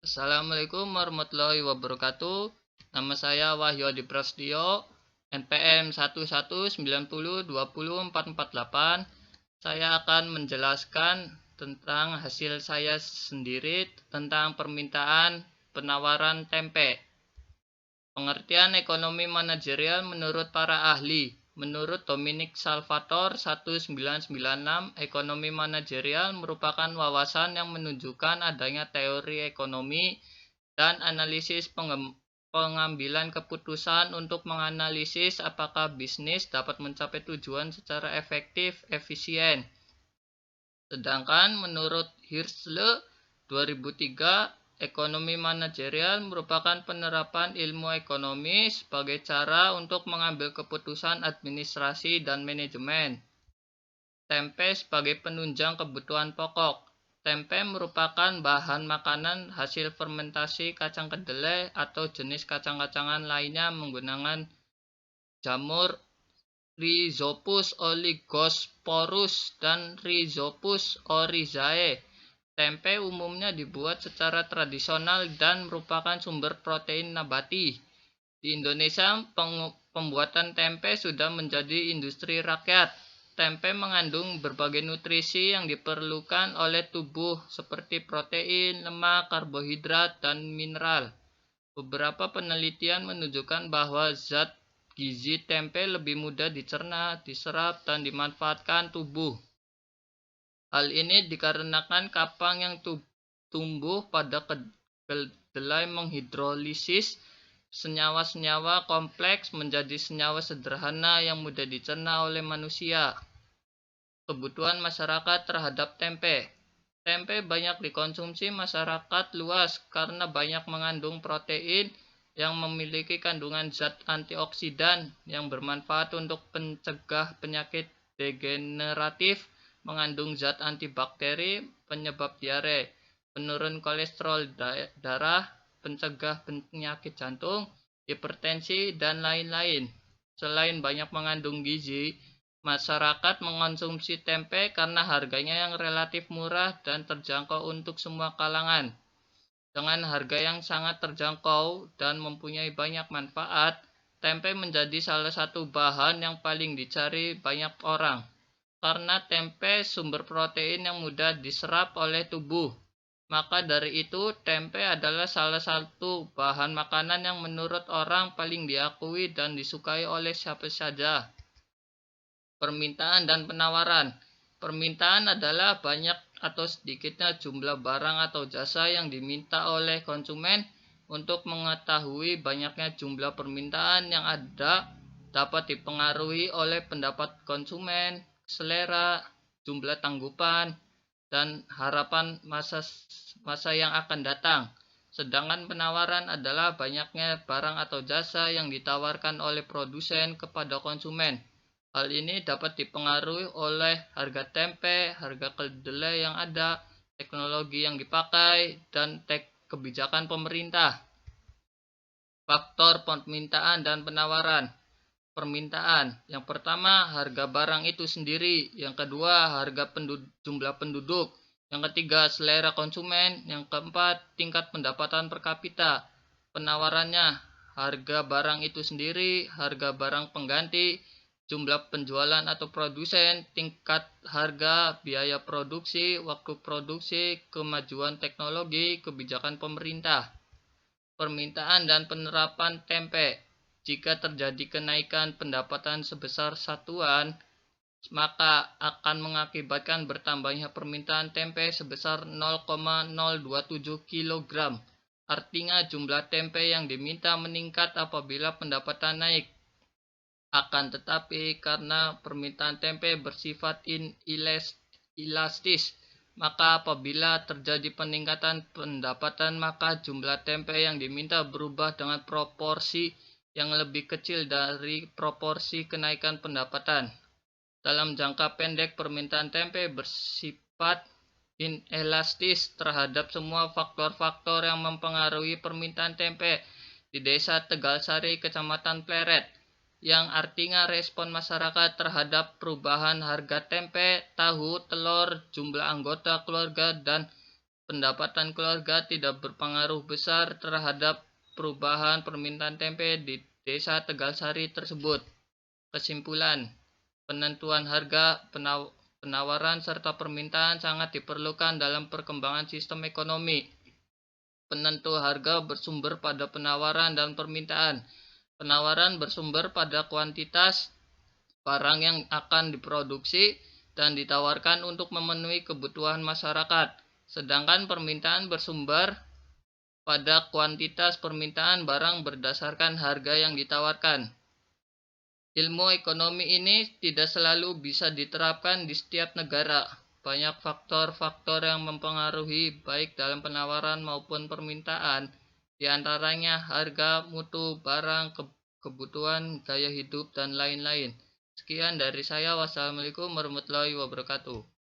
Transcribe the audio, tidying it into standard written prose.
Assalamualaikum warahmatullahi wabarakatuh. Nama saya Wahyu Adi Prasetyo, NPM 1190200448. Saya akan menjelaskan tentang hasil saya sendiri tentang permintaan penawaran tempe. Pengertian ekonomi manajerial menurut para ahli. Menurut Dominic Salvatore 1996, ekonomi manajerial merupakan wawasan yang menunjukkan adanya teori ekonomi dan analisis pengambilan keputusan untuk menganalisis apakah bisnis dapat mencapai tujuan secara efektif, efisien. Sedangkan menurut Hirschle 2003, ekonomi manajerial merupakan penerapan ilmu ekonomi sebagai cara untuk mengambil keputusan administrasi dan manajemen. Tempe sebagai penunjang kebutuhan pokok. Tempe merupakan bahan makanan hasil fermentasi kacang kedelai atau jenis kacang-kacangan lainnya menggunakan jamur Rhizopus oligosporus dan Rhizopus oryzae. Tempe umumnya dibuat secara tradisional dan merupakan sumber protein nabati. Di Indonesia, pembuatan tempe sudah menjadi industri rakyat. Tempe mengandung berbagai nutrisi yang diperlukan oleh tubuh seperti protein, lemak, karbohidrat, dan mineral. Beberapa penelitian menunjukkan bahwa zat gizi tempe lebih mudah dicerna, diserap, dan dimanfaatkan tubuh. Hal ini dikarenakan kapang yang tumbuh pada kedelai menghidrolisis senyawa-senyawa kompleks menjadi senyawa sederhana yang mudah dicerna oleh manusia. Kebutuhan masyarakat terhadap tempe. Tempe banyak dikonsumsi masyarakat luas karena banyak mengandung protein yang memiliki kandungan zat antioksidan yang bermanfaat untuk pencegah penyakit degeneratif, mengandung zat antibakteri, penyebab diare, penurun kolesterol darah, pencegah penyakit jantung, hipertensi, dan lain-lain. Selain banyak mengandung gizi, masyarakat mengonsumsi tempe karena harganya yang relatif murah dan terjangkau untuk semua kalangan. Dengan harga yang sangat terjangkau dan mempunyai banyak manfaat, tempe menjadi salah satu bahan yang paling dicari banyak orang. Karena tempe sumber protein yang mudah diserap oleh tubuh. Maka dari itu, tempe adalah salah satu bahan makanan yang menurut orang paling diakui dan disukai oleh siapa saja. Permintaan dan penawaran. Permintaan adalah banyak atau sedikitnya jumlah barang atau jasa yang diminta oleh konsumen. Untuk mengetahui banyaknya jumlah permintaan yang ada dapat dipengaruhi oleh pendapat konsumen, selera, jumlah tanggupan, dan harapan masa yang akan datang. Sedangkan penawaran adalah banyaknya barang atau jasa yang ditawarkan oleh produsen kepada konsumen. Hal ini dapat dipengaruhi oleh harga tempe, harga kedelai yang ada, teknologi yang dipakai, dan kebijakan pemerintah. Faktor permintaan dan penawaran. Permintaan. Yang pertama, harga barang itu sendiri. Yang kedua, harga jumlah penduduk. Yang ketiga, selera konsumen. Yang keempat, tingkat pendapatan per kapita. Penawarannya, harga barang itu sendiri, harga barang pengganti, jumlah penjualan atau produsen, tingkat harga, biaya produksi, waktu produksi, kemajuan teknologi, kebijakan pemerintah. Permintaan dan penerapan tempe. Jika terjadi kenaikan pendapatan sebesar satuan, maka akan mengakibatkan bertambahnya permintaan tempe sebesar 0,027 kg. Artinya jumlah tempe yang diminta meningkat apabila pendapatan naik. Akan tetapi karena permintaan tempe bersifat inelastis, maka apabila terjadi peningkatan pendapatan maka jumlah tempe yang diminta berubah dengan proporsi yang lebih kecil dari proporsi kenaikan pendapatan. Dalam jangka pendek, permintaan tempe bersifat inelastis terhadap semua faktor-faktor yang mempengaruhi permintaan tempe di Desa Tegalsari, Kecamatan Pleret, yang artinya respon masyarakat terhadap perubahan harga tempe, tahu, telur, jumlah anggota keluarga, dan pendapatan keluarga tidak berpengaruh besar terhadap perubahan permintaan tempe di desa Tegalsari tersebut. Kesimpulan, penentuan harga, penawaran, serta permintaan sangat diperlukan dalam perkembangan sistem ekonomi. Penentu harga bersumber pada penawaran dan permintaan. Penawaran bersumber pada kuantitas barang yang akan diproduksi dan ditawarkan untuk memenuhi kebutuhan masyarakat, sedangkan permintaan bersumber pada kuantitas permintaan barang berdasarkan harga yang ditawarkan. Ilmu ekonomi ini tidak selalu bisa diterapkan di setiap negara. Banyak faktor-faktor yang mempengaruhi baik dalam penawaran maupun permintaan, di antaranya harga, mutu barang, kebutuhan, gaya hidup, dan lain-lain. Sekian dari saya. Wassalamualaikum warahmatullahi wabarakatuh.